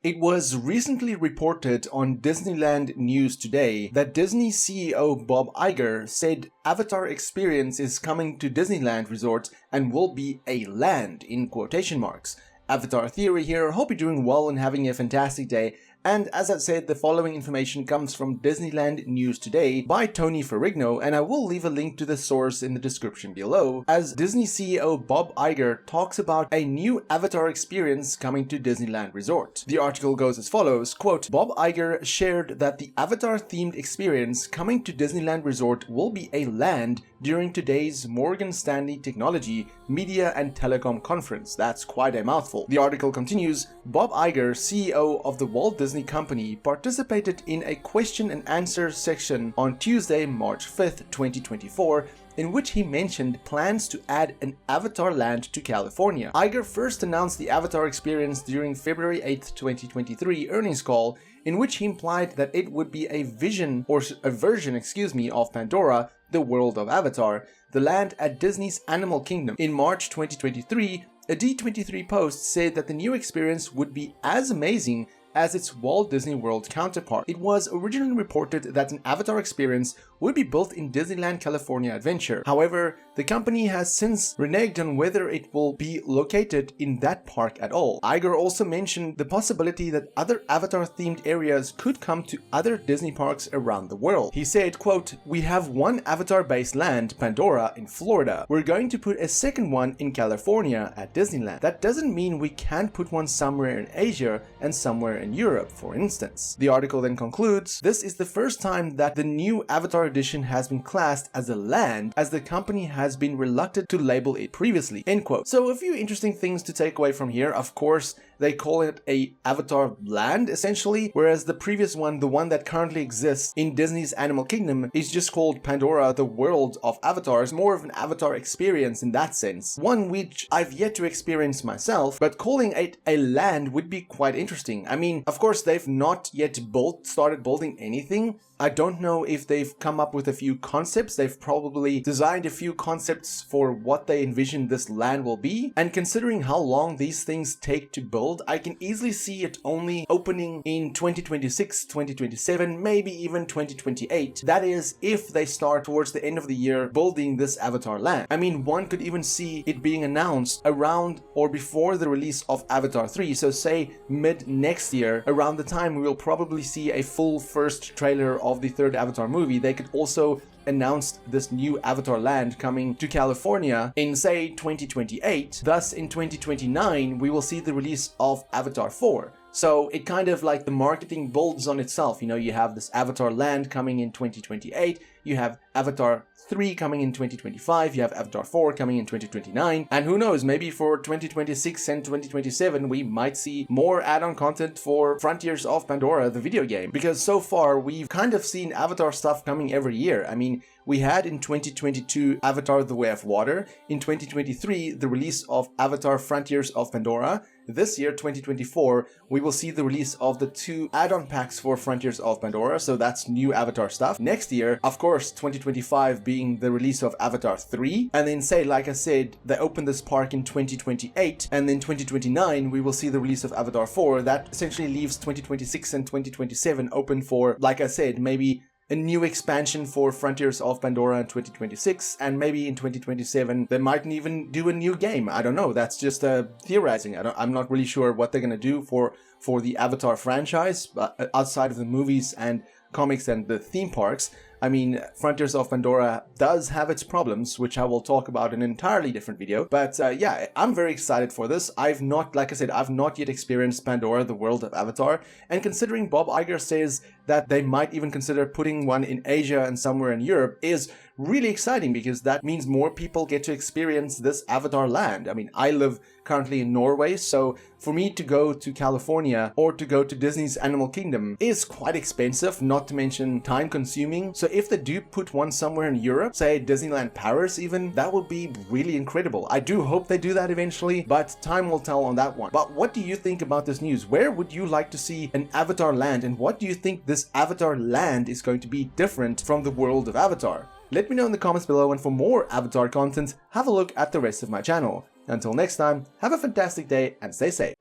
It was recently reported on Disneyland News Today that Disney CEO Bob Iger said Avatar experience is coming to Disneyland Resort and will be a land in quotation marks. Avatar Theory here, hope you're doing well and having a fantastic day. And as I said, the following information comes from Disneyland News Today by Tony Ferrigno, and I will leave a link to the source in the description below, as Disney CEO Bob Iger talks about a new Avatar experience coming to Disneyland Resort. The article goes as follows, quote, Bob Iger shared that the Avatar-themed experience coming to Disneyland Resort will be a land during today's Morgan Stanley Technology, Media and Telecom Conference. That's quite a mouthful. The article continues, Bob Iger, CEO of the Walt Disney Company, participated in a question and answer section on Tuesday, March 5th, 2024, in which he mentioned plans to add an Avatar land to California. Iger first announced the Avatar experience during February 8th, 2023 earnings call, in which he implied that it would be a version of Pandora, the world of Avatar, the land at Disney's Animal Kingdom. In March 2023, a D23 post said that the new experience would be as amazing as its Walt Disney World counterpart. It was originally reported that an Avatar experience would be built in Disneyland California Adventure. However, the company has since reneged on whether it will be located in that park at all. Iger also mentioned the possibility that other Avatar-themed areas could come to other Disney parks around the world. He said, quote, we have one Avatar-based land, Pandora, in Florida. We're going to put a second one in California at Disneyland. That doesn't mean we can't put one somewhere in Asia and somewhere in Europe, for instance. The article then concludes, this is the first time that the new Avatar edition has been classed as a land, as the company has been reluctant to label it previously, end quote. So a few interesting things to take away from here. Of course, they call it a Avatar land, essentially, whereas the previous one, the one that currently exists in Disney's Animal Kingdom, is just called Pandora, the world of Avatars, more of an Avatar experience in that sense. One which I've yet to experience myself, but calling it a land would be quite interesting. I mean, of course, they've not yet started building anything. I don't know if they've come up with a few concepts. They've probably designed a few concepts for what they envision this land will be. And considering how long these things take to build, I can easily see it only opening in 2026, 2027, maybe even 2028. That is, if they start towards the end of the year building this Avatar land. I mean, one could even see it being announced around or before the release of Avatar 3. So say mid next year, around the time we will probably see a full first trailer of the third Avatar movie. They could also announce this new Avatar land coming to California in, say, 2028. Thus, in 2029, we will see the release of Avatar 4. So it kind of like the marketing builds on itself. You know, you have this Avatar land coming in 2028, you have Avatar 3 coming in 2025, you have Avatar 4 coming in 2029, and who knows, maybe for 2026 and 2027 we might see more add-on content for Frontiers of Pandora, the video game, because so far we've kind of seen Avatar stuff coming every year. I mean, we had in 2022 Avatar The Way of Water, in 2023 the release of Avatar Frontiers of Pandora. This year, 2024, we will see the release of the 2 add-on packs for Frontiers of Pandora, so that's new Avatar stuff. Next year, of course, 2025 being the release of Avatar 3, and then say, like I said, they open this park in 2028, and then 2029, we will see the release of Avatar 4. That essentially leaves 2026 and 2027 open for, like I said, maybe a new expansion for Frontiers of Pandora in 2026, and maybe in 2027 they might even do a new game. I don't know, that's just theorizing. I'm not really sure what they're gonna do for the Avatar franchise, outside of the movies and comics and the theme parks. I mean, Frontiers of Pandora does have its problems, which I will talk about in an entirely different video. But yeah, I'm very excited for this. Like I said, I've not yet experienced Pandora, the world of Avatar. And considering Bob Iger says that they might even consider putting one in Asia and somewhere in Europe is really exciting, because that means more people get to experience this Avatar land. I mean, I live currently in Norway, so for me to go to California or to go to Disney's Animal Kingdom is quite expensive, not to mention time consuming. So if they do put one somewhere in Europe, say Disneyland Paris even, that would be really incredible. I do hope they do that eventually, but time will tell on that one. But what do you think about this news? Where would you like to see an Avatar land, and what do you think this Avatar land is going to be different from the world of Avatar? Let me know in the comments below, and for more Avatar content, have a look at the rest of my channel. Until next time, have a fantastic day and stay safe.